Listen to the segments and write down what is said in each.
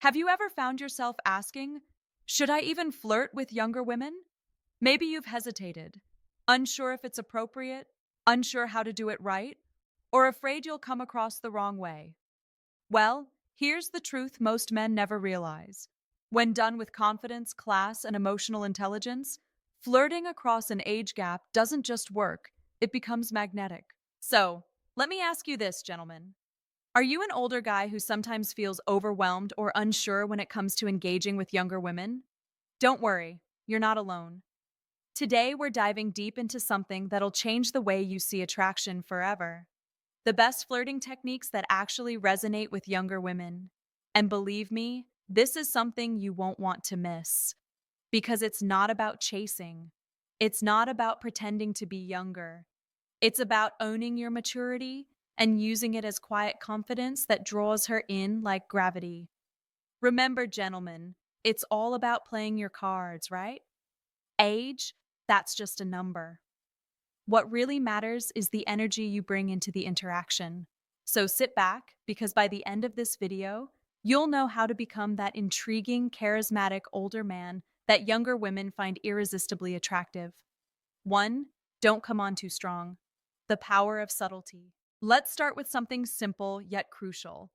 Have you ever found yourself asking, should I even flirt with younger women? Maybe you've hesitated, unsure if it's appropriate, unsure how to do it right, or afraid you'll come across the wrong way. Well, here's the truth most men never realize. When done with confidence, class, and emotional intelligence, flirting across an age gap doesn't just work, it becomes magnetic. So, let me ask you this, gentlemen. Are you an older guy who sometimes feels overwhelmed or unsure when it comes to engaging with younger women? Don't worry, you're not alone. Today, we're diving deep into something that'll change the way you see attraction forever. The best flirting techniques that actually resonate with younger women. And believe me, this is something you won't want to miss. Because it's not about chasing. It's not about pretending to be younger. It's about owning your maturity and using it as quiet confidence that draws her in like gravity. Remember, gentlemen, it's all about playing your cards, right? Age, that's just a number. What really matters is the energy you bring into the interaction. So sit back, because by the end of this video, you'll know how to become that intriguing, charismatic older man that younger women find irresistibly attractive. 1. Don't come on too strong. The power of subtlety. Let's start with something simple yet crucial.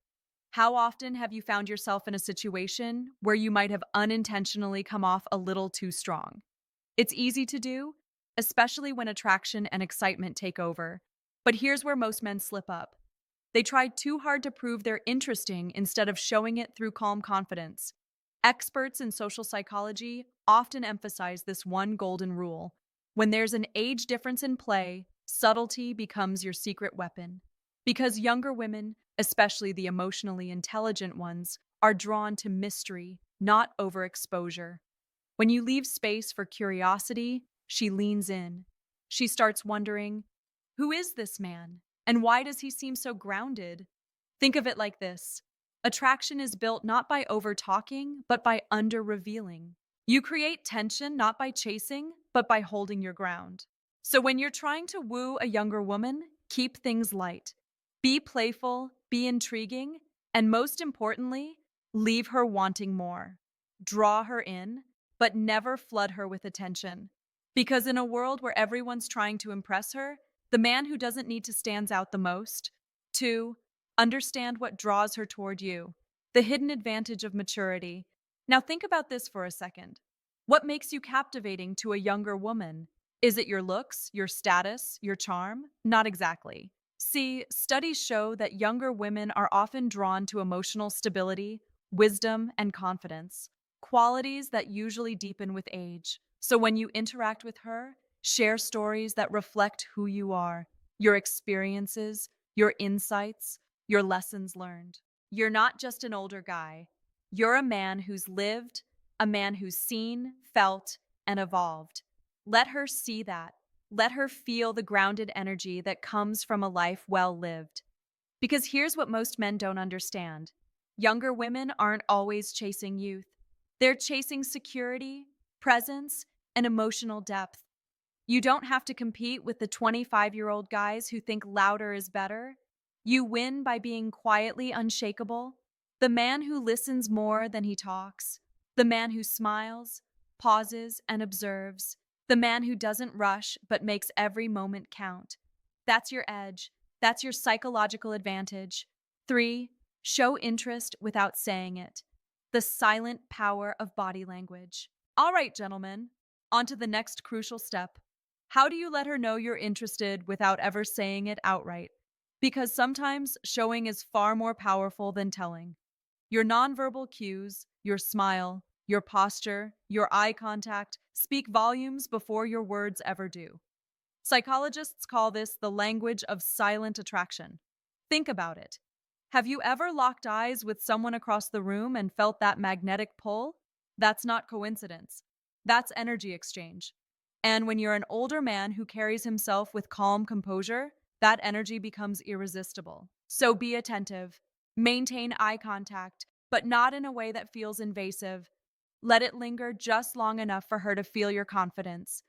How often have you found yourself in a situation where you might have unintentionally come off a little too strong? It's easy to do, especially when attraction and excitement take over. But here's where most men slip up. They try too hard to prove they're interesting instead of showing it through calm confidence. Experts in social psychology often emphasize this one golden rule. When there's an age difference in play, subtlety becomes your secret weapon. Because younger women, especially the emotionally intelligent ones, are drawn to mystery, not overexposure. When you leave space for curiosity, she leans in. She starts wondering, who is this man? And why does he seem so grounded? Think of it like this. Attraction is built not by over-talking, but by under-revealing. You create tension not by chasing, but by holding your ground. So when you're trying to woo a younger woman, keep things light. Be playful, be intriguing, and most importantly, leave her wanting more. Draw her in, but never flood her with attention. Because in a world where everyone's trying to impress her, the man who doesn't need to stands out the most. 2. Understand what draws her toward you. The hidden advantage of maturity. Now think about this for a second. What makes you captivating to a younger woman? Is it your looks, your status, your charm? Not exactly. See, studies show that younger women are often drawn to emotional stability, wisdom, and confidence, qualities that usually deepen with age. So when you interact with her, share stories that reflect who you are, your experiences, your insights, your lessons learned. You're not just an older guy. You're a man who's lived, a man who's seen, felt, and evolved. Let her see that. Let her feel the grounded energy that comes from a life well lived. Because here's what most men don't understand. Younger women aren't always chasing youth. They're chasing security, presence, and emotional depth. You don't have to compete with the 25-year-old guys who think louder is better. You win by being quietly unshakable. The man who listens more than he talks. The man who smiles, pauses, and observes. The man who doesn't rush but makes every moment count. That's your edge. That's your psychological advantage. 3. Show interest without saying it. The silent power of body language. All right, gentlemen, on to the next crucial step. How do you let her know you're interested without ever saying it outright? Because sometimes showing is far more powerful than telling. Your nonverbal cues, your smile, your posture, your eye contact speak volumes before your words ever do. Psychologists call this the language of silent attraction. Think about it. Have you ever locked eyes with someone across the room and felt that magnetic pull? That's not coincidence. That's energy exchange. And when you're an older man who carries himself with calm composure, that energy becomes irresistible. So be attentive. Maintain eye contact, but not in a way that feels invasive. Let it linger just long enough for her to feel your confidence.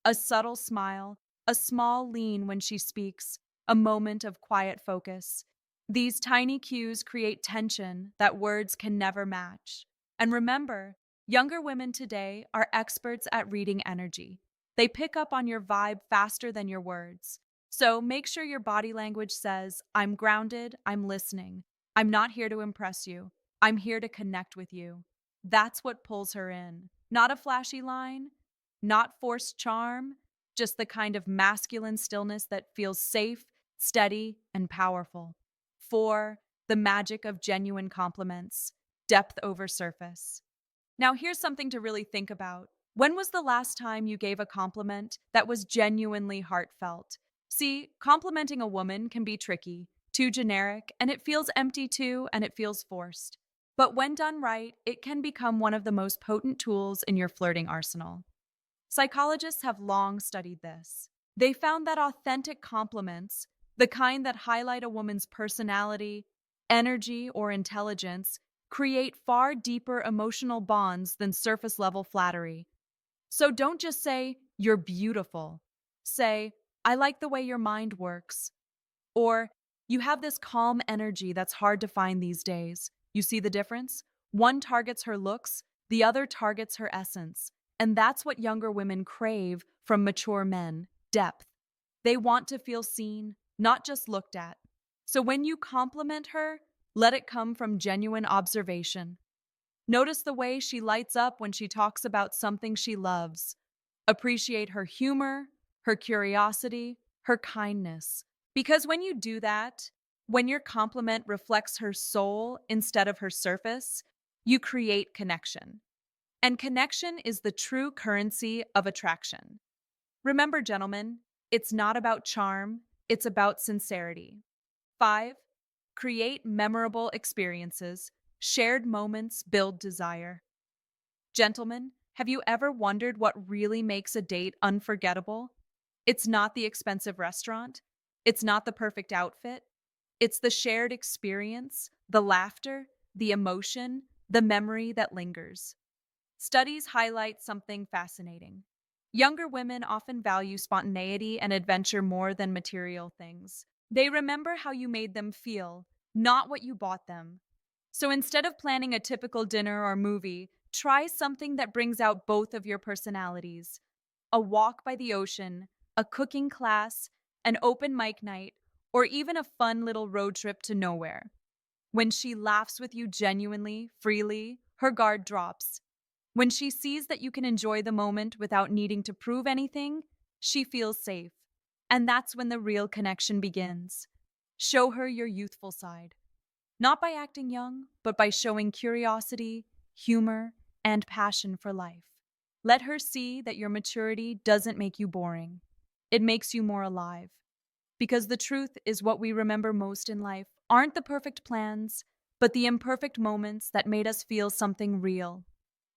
A subtle smile, a small lean when she speaks, a moment of quiet focus. These tiny cues create tension that words can never match. And remember, younger women today are experts at reading energy. They pick up on your vibe faster than your words. So make sure your body language says, I'm grounded, I'm listening. I'm not here to impress you. I'm here to connect with you. That's what pulls her in. Not a flashy line, not forced charm, just the kind of masculine stillness that feels safe, steady, and powerful. 4. The magic of genuine compliments, depth over surface. Now, here's something to really think about. When was the last time you gave a compliment that was genuinely heartfelt? See, complimenting a woman can be tricky, too generic, and it feels empty too, and it feels forced. But when done right, it can become one of the most potent tools in your flirting arsenal. Psychologists have long studied this. They found that authentic compliments, the kind that highlight a woman's personality, energy, or intelligence, create far deeper emotional bonds than surface level flattery. So don't just say, you're beautiful. Say, I like the way your mind works. Or, you have this calm energy that's hard to find these days. You see the difference? One targets her looks, the other targets her essence. And that's what younger women crave from mature men: depth. They want to feel seen, not just looked at. So when you compliment her, let it come from genuine observation. Notice the way she lights up when she talks about something she loves. Appreciate her humor, her curiosity, her kindness. Because when you do that, when your compliment reflects her soul instead of her surface, you create connection. And connection is the true currency of attraction. Remember, gentlemen, it's not about charm, it's about sincerity. 5. Create memorable experiences. Shared moments build desire. Gentlemen, have you ever wondered what really makes a date unforgettable? It's not the expensive restaurant. It's not the perfect outfit. It's the shared experience, the laughter, the emotion, the memory that lingers. Studies highlight something fascinating. Younger women often value spontaneity and adventure more than material things. They remember how you made them feel, not what you bought them. So instead of planning a typical dinner or movie, try something that brings out both of your personalities. A walk by the ocean, a cooking class, an open mic night, or even a fun little road trip to nowhere. When she laughs with you genuinely, freely, her guard drops. When she sees that you can enjoy the moment without needing to prove anything, she feels safe. And that's when the real connection begins. Show her your youthful side. Not by acting young, but by showing curiosity, humor, and passion for life. Let her see that your maturity doesn't make you boring. It makes you more alive. Because the truth is, what we remember most in life aren't the perfect plans, but the imperfect moments that made us feel something real.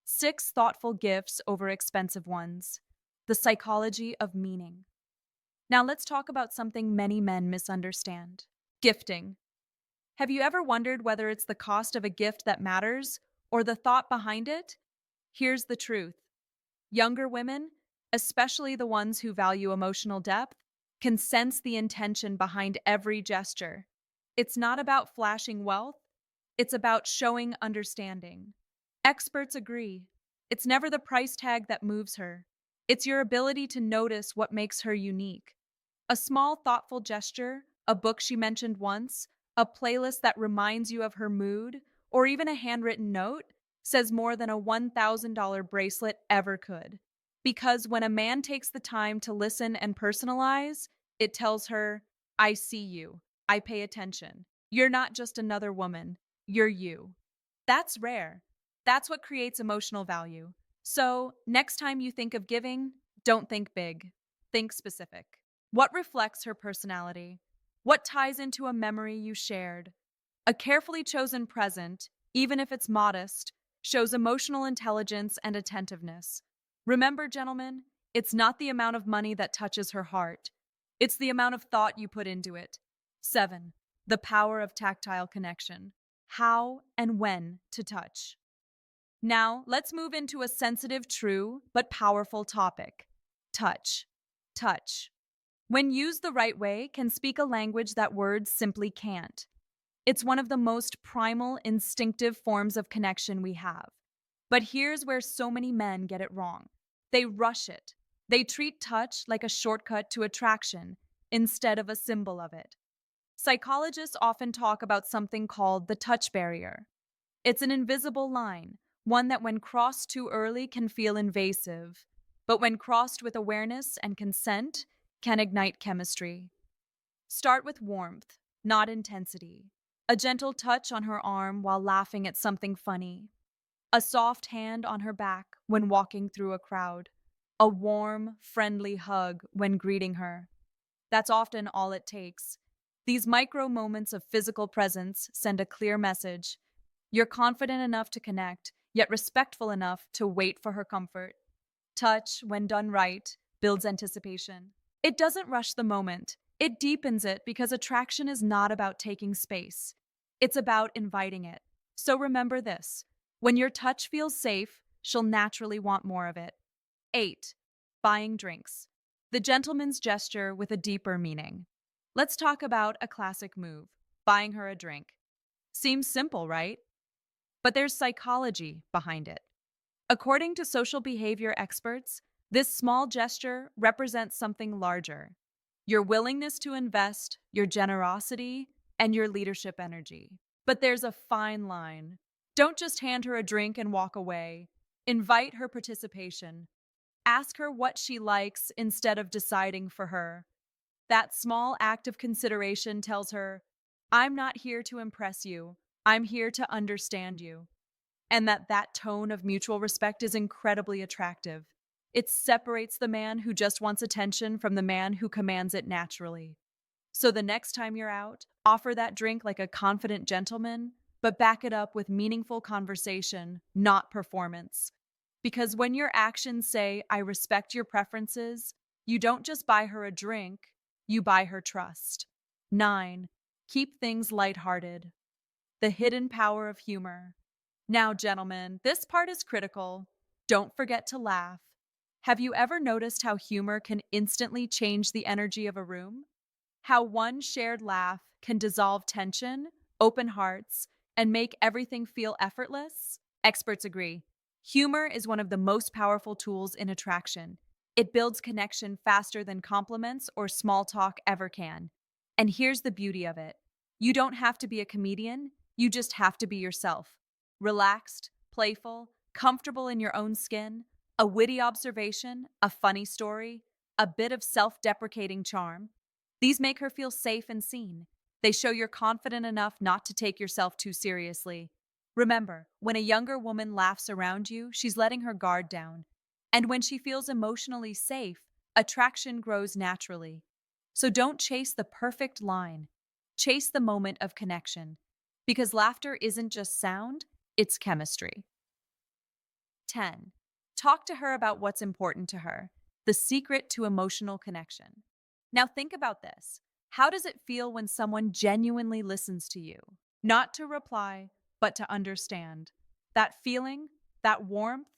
6 thoughtful gifts over expensive ones. The psychology of meaning. Now let's talk about something many men misunderstand: gifting. Have you ever wondered whether it's the cost of a gift that matters or the thought behind it? Here's the truth. Younger women, especially the ones who value emotional depth, can sense the intention behind every gesture. It's not about flashing wealth, it's about showing understanding. Experts agree. It's never the price tag that moves her. It's your ability to notice what makes her unique. A small, thoughtful gesture, a book she mentioned once, a playlist that reminds you of her mood, or even a handwritten note says more than a $1,000 bracelet ever could. Because when a man takes the time to listen and personalize, it tells her, I see you. I pay attention. You're not just another woman. You're you. That's rare. That's what creates emotional value. So, next time you think of giving, don't think big. Think specific. What reflects her personality? What ties into a memory you shared? A carefully chosen present, even if it's modest, shows emotional intelligence and attentiveness. Remember, gentlemen, it's not the amount of money that touches her heart. It's the amount of thought you put into it. 7. The power of tactile connection. How and when to touch. Now, let's move into a sensitive, true, but powerful topic: touch. Touch, when used the right way, can speak a language that words simply can't. It's one of the most primal, instinctive forms of connection we have. But here's where so many men get it wrong. They rush it. They treat touch like a shortcut to attraction instead of a symbol of it. Psychologists often talk about something called the touch barrier. It's an invisible line, one that when crossed too early can feel invasive, but when crossed with awareness and consent, can ignite chemistry. Start with warmth, not intensity. A gentle touch on her arm while laughing at something funny. A soft hand on her back when walking through a crowd. A warm, friendly hug when greeting her. That's often all it takes. These micro moments of physical presence send a clear message. You're confident enough to connect, yet respectful enough to wait for her comfort. Touch, when done right, builds anticipation. It doesn't rush the moment. It deepens it because attraction is not about taking space. It's about inviting it. So remember this. When your touch feels safe, she'll naturally want more of it. 8. Buying drinks. The gentleman's gesture with a deeper meaning. Let's talk about a classic move, buying her a drink. Seems simple, right? But there's psychology behind it. According to social behavior experts, this small gesture represents something larger: your willingness to invest, your generosity, and your leadership energy. But there's a fine line. Don't just hand her a drink and walk away. Invite her participation. Ask her what she likes instead of deciding for her. That small act of consideration tells her, I'm not here to impress you. I'm here to understand you. And that tone of mutual respect is incredibly attractive. It separates the man who just wants attention from the man who commands it naturally. So the next time you're out, offer that drink like a confident gentleman, but back it up with meaningful conversation, not performance. Because when your actions say, I respect your preferences, you don't just buy her a drink, you buy her trust. 9. Keep things lighthearted. The hidden power of humor. Now, gentlemen, this part is critical. Don't forget to laugh. Have you ever noticed how humor can instantly change the energy of a room? How one shared laugh can dissolve tension, open hearts, and make everything feel effortless? Experts agree. Humor is one of the most powerful tools in attraction. It builds connection faster than compliments or small talk ever can. And here's the beauty of it. You don't have to be a comedian, you just have to be yourself. Relaxed, playful, comfortable in your own skin, a witty observation, a funny story, a bit of self-deprecating charm. These make her feel safe and seen. They show you're confident enough not to take yourself too seriously. Remember, when a younger woman laughs around you, she's letting her guard down. And when she feels emotionally safe, attraction grows naturally. So don't chase the perfect line. Chase the moment of connection. Because laughter isn't just sound, it's chemistry. 10. Talk to her about what's important to her. The secret to emotional connection. Now think about this. How does it feel when someone genuinely listens to you? Not to reply, but to understand. That feeling, that warmth,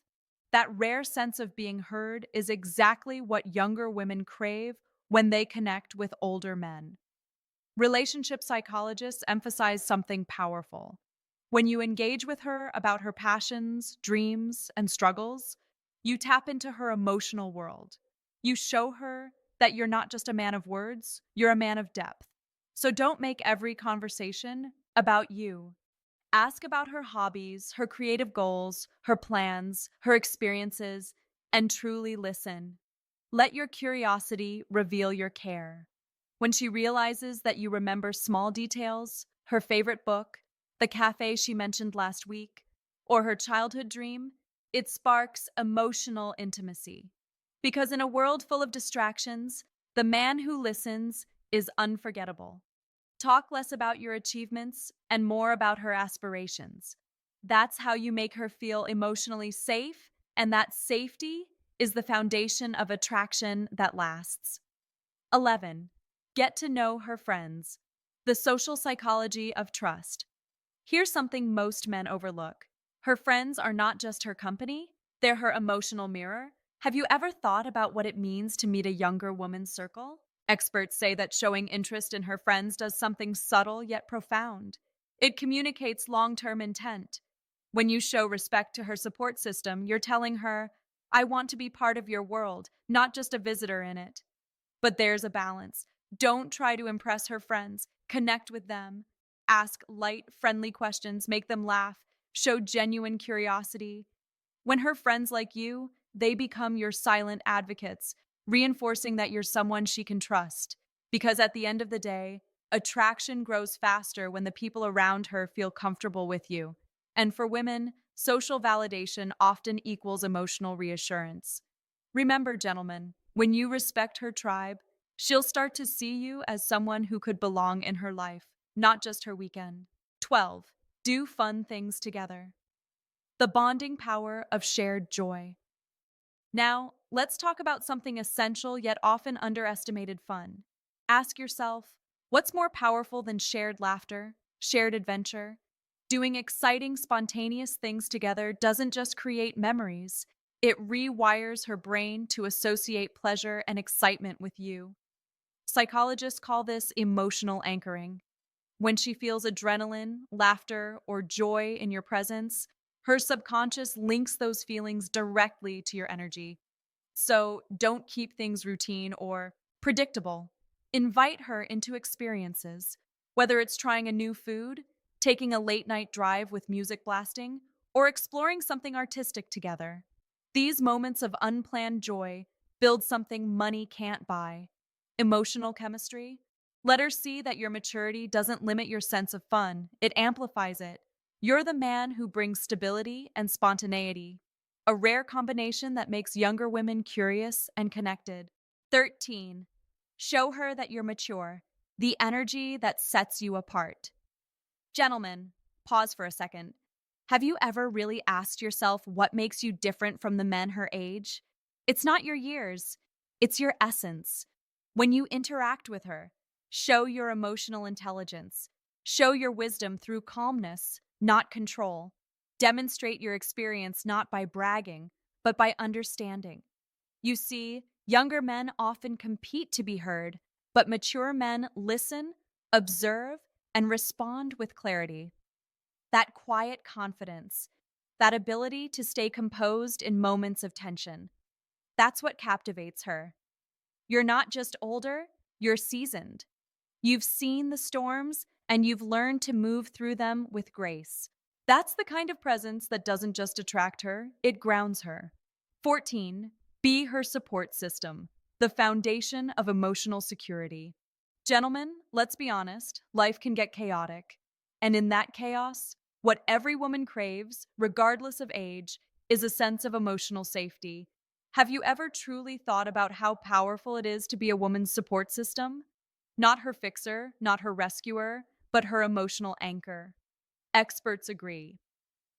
that rare sense of being heard is exactly what younger women crave when they connect with older men. Relationship psychologists emphasize something powerful. When you engage with her about her passions, dreams, and struggles, you tap into her emotional world. You show her that you're not just a man of words, you're a man of depth. So don't make every conversation about you. Ask about her hobbies, her creative goals, her plans, her experiences, and truly listen. Let your curiosity reveal your care. When she realizes that you remember small details, her favorite book, the cafe she mentioned last week, or her childhood dream, it sparks emotional intimacy. Because in a world full of distractions, the man who listens is unforgettable. Talk less about your achievements and more about her aspirations. That's how you make her feel emotionally safe, and that safety is the foundation of attraction that lasts. 11. Get to know her friends. The social psychology of trust. Here's something most men overlook. Her friends are not just her company, they're her emotional mirror. Have you ever thought about what it means to meet a younger woman's circle? Experts say that showing interest in her friends does something subtle yet profound. It communicates long term intent. When you show respect to her support system, you're telling her, I want to be part of your world, not just a visitor in it. But there's a balance. Don't try to impress her friends, connect with them. Ask light, friendly questions, make them laugh, show genuine curiosity. When her friends like you, they become your silent advocates, reinforcing that you're someone she can trust. Because at the end of the day, attraction grows faster when the people around her feel comfortable with you. And for women, social validation often equals emotional reassurance. Remember, gentlemen, when you respect her tribe, she'll start to see you as someone who could belong in her life, not just her weekend. 12. Do fun things together. The bonding power of shared joy. Now, let's talk about something essential yet often underestimated fun. Ask yourself, what's more powerful than shared laughter, shared adventure? Doing exciting, spontaneous things together doesn't just create memories, it rewires her brain to associate pleasure and excitement with you. Psychologists call this emotional anchoring. When she feels adrenaline, laughter, or joy in your presence, her subconscious links those feelings directly to your energy. So don't keep things routine or predictable. Invite her into experiences, whether it's trying a new food, taking a late night drive with music blasting, or exploring something artistic together. These moments of unplanned joy build something money can't buy. Emotional chemistry. Let her see that your maturity doesn't limit your sense of fun, it amplifies it. You're the man who brings stability and spontaneity, a rare combination that makes younger women curious and connected. 13. Show her that you're mature, the energy that sets you apart. Gentlemen, pause for a second. Have you ever really asked yourself what makes you different from the men her age? It's not your years, it's your essence. When you interact with her, show your emotional intelligence. Show your wisdom through calmness, not control. Demonstrate your experience not by bragging, but by understanding. You see, younger men often compete to be heard, but mature men listen, observe, and respond with clarity. That quiet confidence, that ability to stay composed in moments of tension, that's what captivates her. You're not just older, you're seasoned. You've seen the storms and you've learned to move through them with grace. That's the kind of presence that doesn't just attract her, it grounds her. 14. Be her support system, the foundation of emotional security. Gentlemen, let's be honest, life can get chaotic. And in that chaos, what every woman craves, regardless of age, is a sense of emotional safety. Have you ever truly thought about how powerful it is to be a woman's support system? Not her fixer, not her rescuer, but her emotional anchor. Experts agree.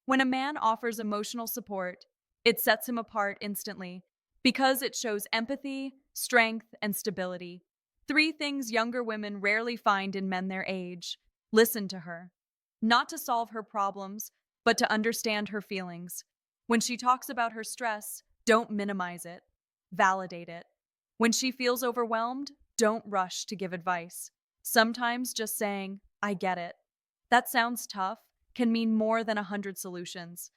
When a man offers emotional support, it sets him apart instantly because it shows empathy, strength, and stability. Three things younger women rarely find in men their age. Listen to her. Not to solve her problems, but to understand her feelings. When she talks about her stress, don't minimize it. Validate it. When she feels overwhelmed, don't rush to give advice. Sometimes just saying, I get it. That sounds tough, can mean more than 100 solutions.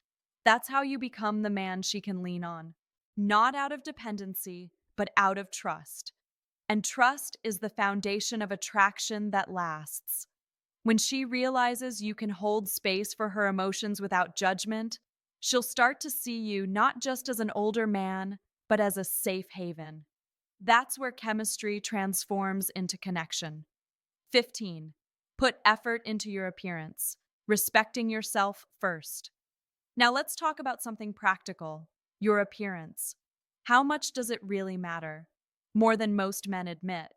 That's how you become the man she can lean on. Not out of dependency, but out of trust. And trust is the foundation of attraction that lasts. When she realizes you can hold space for her emotions without judgment, she'll start to see you not just as an older man, but as a safe haven. That's where chemistry transforms into connection. 15. Put effort into your appearance, respecting yourself first. Now let's talk about something practical, your appearance. How much does it really matter? More than most men admit.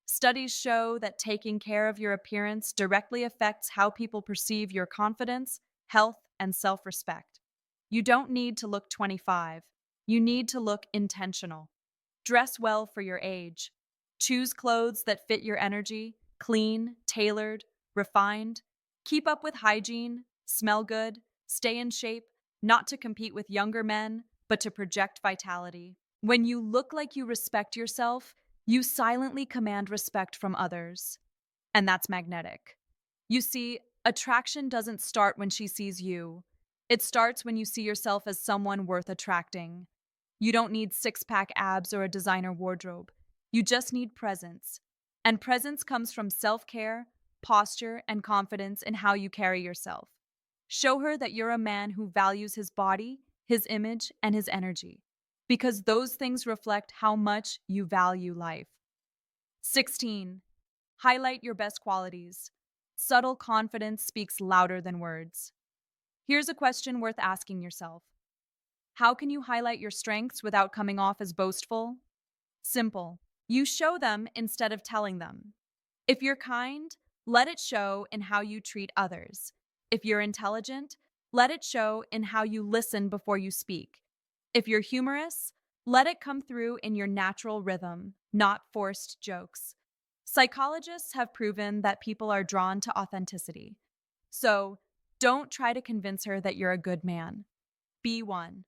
Studies show that taking care of your appearance directly affects how people perceive your confidence, health, and self-respect. You don't need to look 25. You need to look intentional. Dress well for your age. Choose clothes that fit your energy, clean, tailored, refined. Keep up with hygiene, smell good, stay in shape, not to compete with younger men, but to project vitality. When you look like you respect yourself, you silently command respect from others. And that's magnetic. You see, Attraction doesn't start when she sees you. It starts when you see yourself as someone worth attracting. You don't need six-pack abs or a designer wardrobe. You just need presence. And presence comes from self-care, posture, and confidence in how you carry yourself. Show her that you're a man who values his body, his image, and his energy, because those things reflect how much you value life. 16. Highlight your best qualities. Subtle confidence speaks louder than words. Here's a question worth asking yourself. How can you highlight your strengths without coming off as boastful? Simple. You show them instead of telling them. If you're kind, let it show in how you treat others. If you're intelligent, let it show in how you listen before you speak. If you're humorous, let it come through in your natural rhythm, not forced jokes. Psychologists have proven that people are drawn to authenticity. So, don't try to convince her that you're a good man. Be one.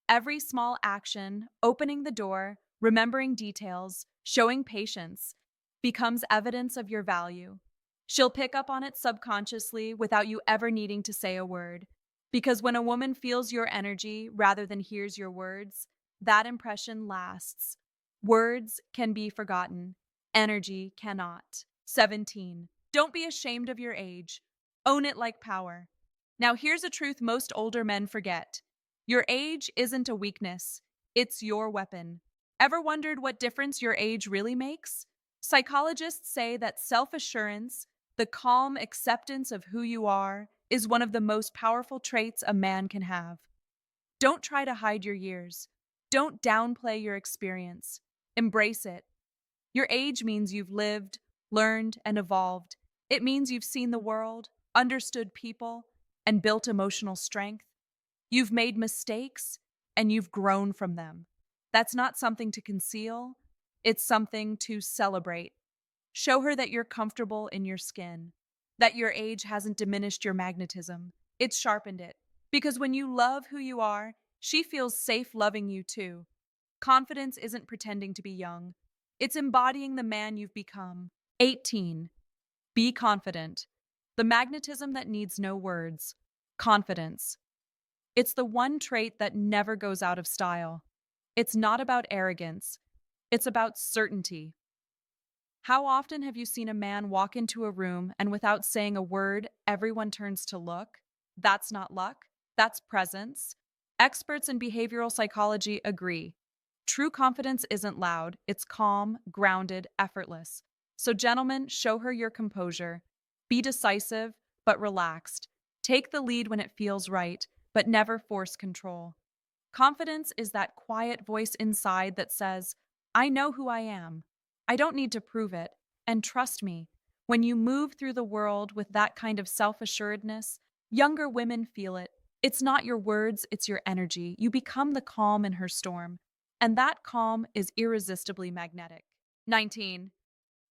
Every small action, opening the door, remembering details, showing patience, becomes evidence of your value. She'll pick up on it subconsciously without you ever needing to say a word. Because when a woman feels your energy rather than hears your words, that impression lasts. Words can be forgotten, energy cannot. 17. Don't be ashamed of your age. Own it like power. Now, here's a truth most older men forget. Your age isn't a weakness, it's your weapon. Ever wondered what difference your age really makes? Psychologists say that self-assurance, the calm acceptance of who you are, is one of the most powerful traits a man can have. Don't try to hide your years. Don't downplay your experience. Embrace it. Your age means you've lived, learned, and evolved. It means you've seen the world, understood people, and built emotional strength. You've made mistakes, and you've grown from them. That's not something to conceal, it's something to celebrate. Show her that you're comfortable in your skin, that your age hasn't diminished your magnetism, it's sharpened it. Because when you love who you are, she feels safe loving you too. Confidence isn't pretending to be young, it's embodying the man you've become. 18. Be confident. The magnetism that needs no words. Confidence. It's the one trait that never goes out of style. It's not about arrogance, it's about certainty. How often have you seen a man walk into a room and without saying a word, everyone turns to look? That's not luck, that's presence. Experts in behavioral psychology agree. True confidence isn't loud, it's calm, grounded, effortless. So, gentlemen, show her your composure. Be decisive, but relaxed. Take the lead when it feels right, but never force control. Confidence is that quiet voice inside that says, I know who I am. I don't need to prove it. And trust me, when you move through the world with that kind of self-assuredness, younger women feel it. It's not your words, it's your energy. You become the calm in her storm. And that calm is irresistibly magnetic. 19.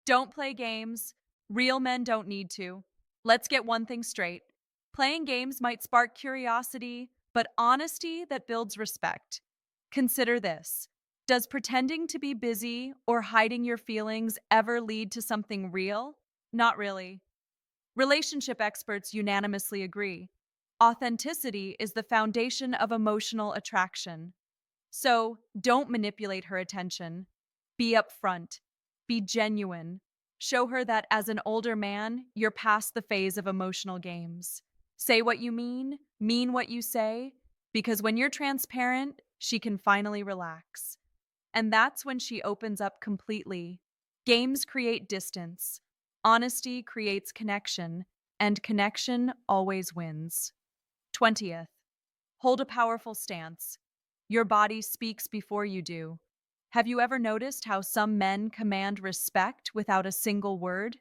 Don't play games. Real men don't need to. Let's get one thing straight. Playing games might spark curiosity, but honesty that builds respect. Consider this. Does pretending to be busy or hiding your feelings ever lead to something real? Not really. Relationship experts unanimously agree. Authenticity is the foundation of emotional attraction. So, don't manipulate her attention. Be upfront. Be genuine. Show her that as an older man, you're past the phase of emotional games. Say what you mean what you say, because when you're transparent, she can finally relax. And that's when she opens up completely. Games create distance. Honesty creates connection, and connection always wins. 20th. Hold a powerful stance. Your body speaks before you do. Have you ever noticed how some men command respect without a single word?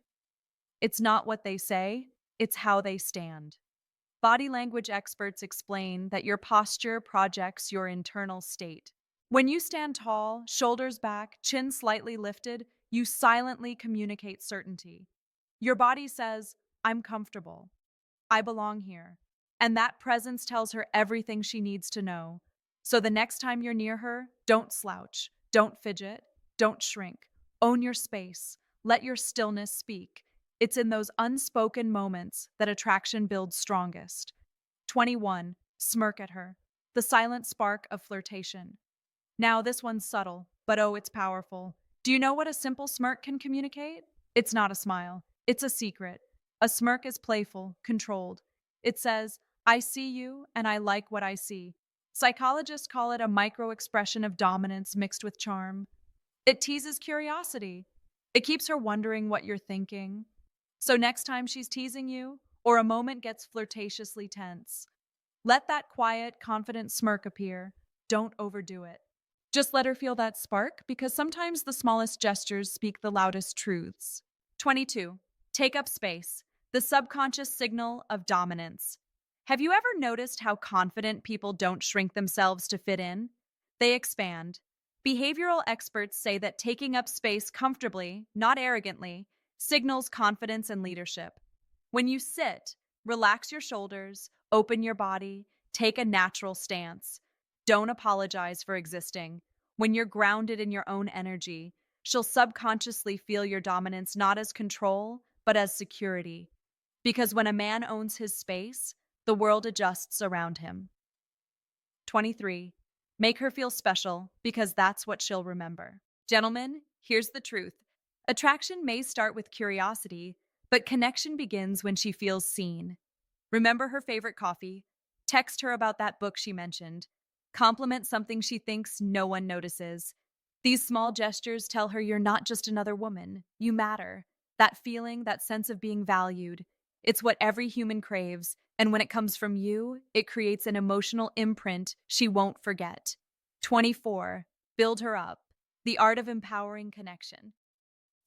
It's not what they say, it's how they stand. Body language experts explain that your posture projects your internal state. When you stand tall, shoulders back, chin slightly lifted, you silently communicate certainty. Your body says, I'm comfortable. I belong here. And that presence tells her everything she needs to know. So the next time you're near her, don't slouch, don't fidget, don't shrink. Own your space. Let your stillness speak. It's in those unspoken moments that attraction builds strongest. 21. Smirk at her. The silent spark of flirtation. Now, this one's subtle, but oh, it's powerful. Do you know what a simple smirk can communicate? It's not a smile, it's a secret. A smirk is playful, controlled. It says, I see you and I like what I see. Psychologists call it a micro expression of dominance mixed with charm. It teases curiosity. It keeps her wondering what you're thinking. So next time she's teasing you, or a moment gets flirtatiously tense, let that quiet, confident smirk appear. Don't overdo it. Just let her feel that spark because sometimes the smallest gestures speak the loudest truths. 22. Take up space, the subconscious signal of dominance. Have you ever noticed how confident people don't shrink themselves to fit in? They expand. Behavioral experts say that taking up space comfortably, not arrogantly, signals confidence and leadership. When you sit, relax your shoulders, open your body, take a natural stance. Don't apologize for existing. When you're grounded in your own energy, she'll subconsciously feel your dominance not as control, but as security. Because when a man owns his space, the world adjusts around him. 23. Make her feel special because that's what she'll remember. Gentlemen, here's the truth. Attraction may start with curiosity, but connection begins when she feels seen. Remember her favorite coffee. Text her about that book she mentioned. Compliment something she thinks no one notices. These small gestures tell her you're not just another woman. You matter. That feeling, that sense of being valued. It's what every human craves, and when it comes from you, it creates an emotional imprint she won't forget. 24. Build her up. The art of empowering connection.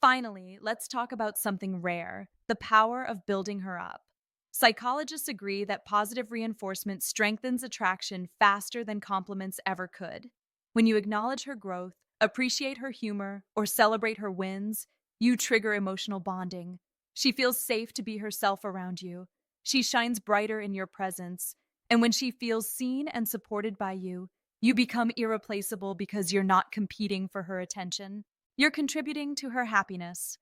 Finally, let's talk about something rare, the power of building her up. Psychologists agree that positive reinforcement strengthens attraction faster than compliments ever could. When you acknowledge her growth, appreciate her humor, or celebrate her wins, you trigger emotional bonding. She feels safe to be herself around you. She shines brighter in your presence. And when she feels seen and supported by you, you become irreplaceable because you're not competing for her attention. You're contributing to her happiness.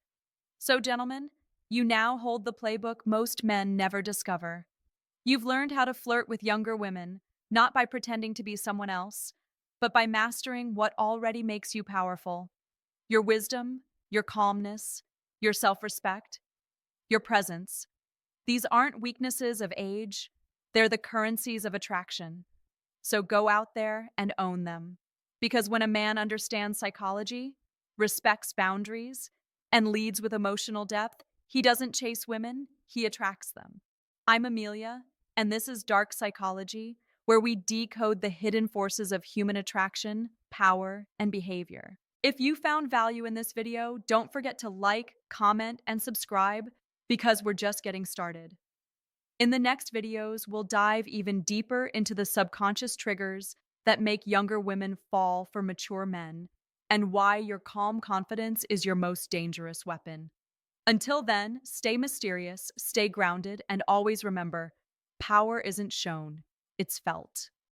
So, gentlemen, you now hold the playbook most men never discover. You've learned how to flirt with younger women, not by pretending to be someone else, but by mastering what already makes you powerful. Your wisdom, your calmness, your self-respect, your presence. These aren't weaknesses of age, they're the currencies of attraction. So go out there and own them. Because when a man understands psychology, respects boundaries, and leads with emotional depth, he doesn't chase women, he attracts them. I'm Amelia, and this is Dark Psychology, where we decode the hidden forces of human attraction, power, and behavior. If you found value in this video, don't forget to like, comment, and subscribe because we're just getting started. In the next videos, we'll dive even deeper into the subconscious triggers that make younger women fall for mature men and why your calm confidence is your most dangerous weapon. Until then, stay mysterious, stay grounded, and always remember, power isn't shown, it's felt.